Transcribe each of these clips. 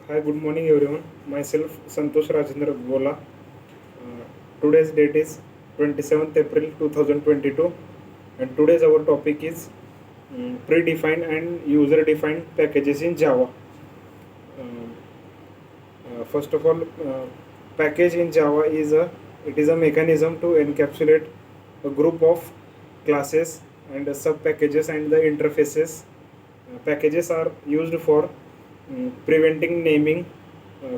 Hi, good morning everyone. Myself Santosh Rajendra Gola. Today's date is 27th April 2022, and today's our topic is predefined and user defined packages in Java. First of all, package in Java is a mechanism to encapsulate a group of classes and sub packages and the interfaces. Packages are used for preventing naming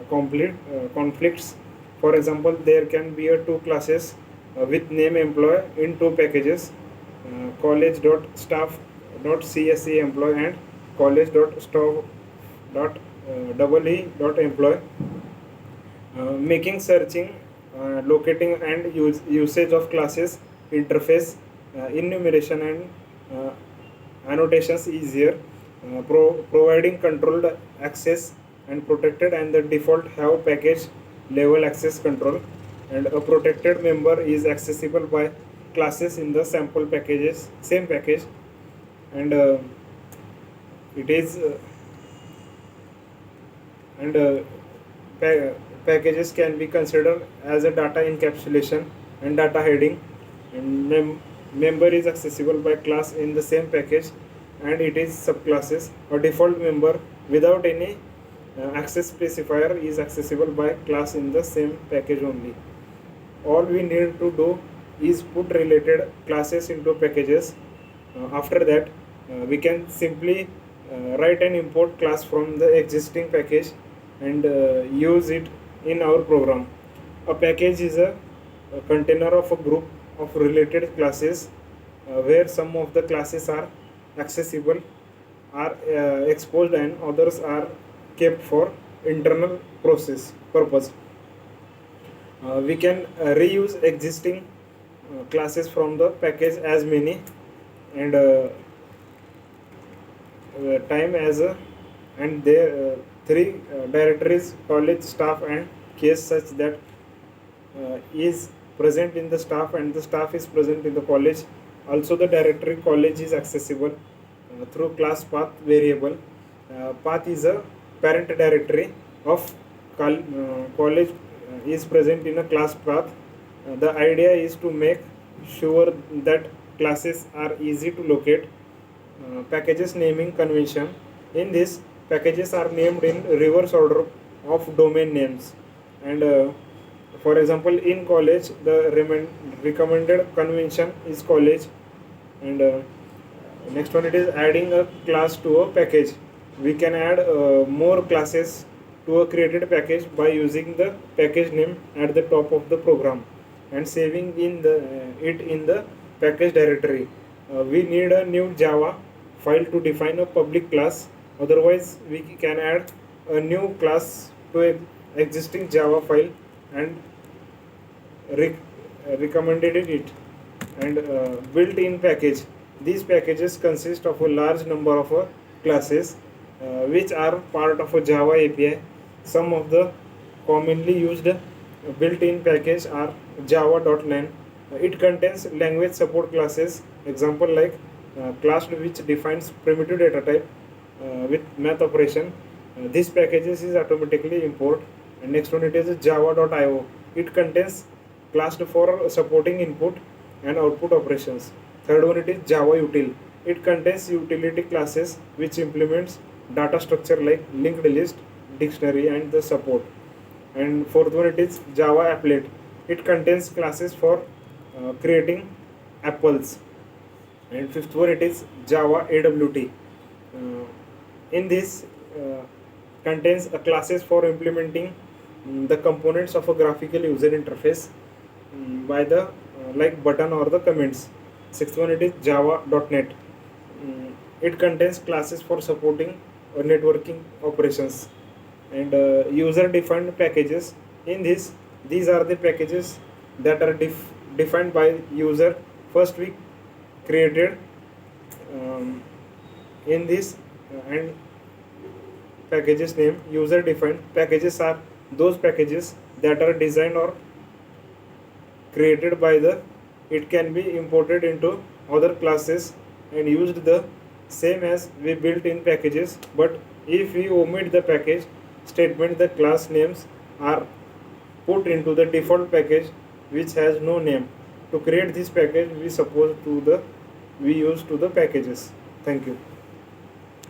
conflicts. For example, there can be a two classes with name employee in two packages, college.staff.csc employee and college.staff.ee.employee, making searching, locating and usage of classes interface, enumeration and annotations easier, providing controlled access and protected, and the default have package level access control, and a protected member is accessible by classes in the sample packages same package, and it is and packages can be considered as a data encapsulation and data hiding, and member is accessible by class in the same package, and it is subclasses. A default member without any access specifier is accessible by class in the same package only. All we need to do is put related classes into packages. After that, we can simply write and import class from the existing package and use it in our program. A package is a container of a group of related classes where some of the classes are accessible, are exposed, and others are kept for internal process purpose. We can reuse existing classes from the package as many and time as a, and there three directories, college, staff and case, such that is present in the staff and the staff is present in the college. Also the directory college is accessible through class path variable. Path is a parent directory of college is present in a class path. The idea is to make sure that classes are easy to locate. Packages naming convention. In this, packages are named in reverse order of domain names, and for example, in college the recommended convention is college, and next one, it is adding a class to a package. We can add more classes to a created package by using the package name at the top of the program and saving it in the package directory. We need a new Java file to define a public class. Otherwise, we can add a new class to a existing Java file and recommended it, and built-in package. These packages consist of a large number of classes which are part of a Java API. Some of the commonly used built-in package are java.len. It contains language support classes, example like class which defines primitive data type with math operation. This packages is automatically import. And next one, it is java.io. It contains class for supporting input and output operations. Third one, it is Java util. It contains utility classes which implements data structure like linked list, dictionary and the support. And fourth one, it is Java applet. It contains classes for creating apples. And fifth one, it is Java awt. In this contains classes for implementing the components of a graphical user interface by the like button or the comments. Sixth one, it is java.net. It contains classes for supporting networking operations, and user defined packages. In this, these are the packages that are defined by user. First we created in this and packages name user defined packages are those packages that are designed or created by the, it can be imported into other classes and used the same as we built in packages. But if we omit the package, statement, the class names are put into the default package which has no name. To create this package, we use to the packages. Thank you.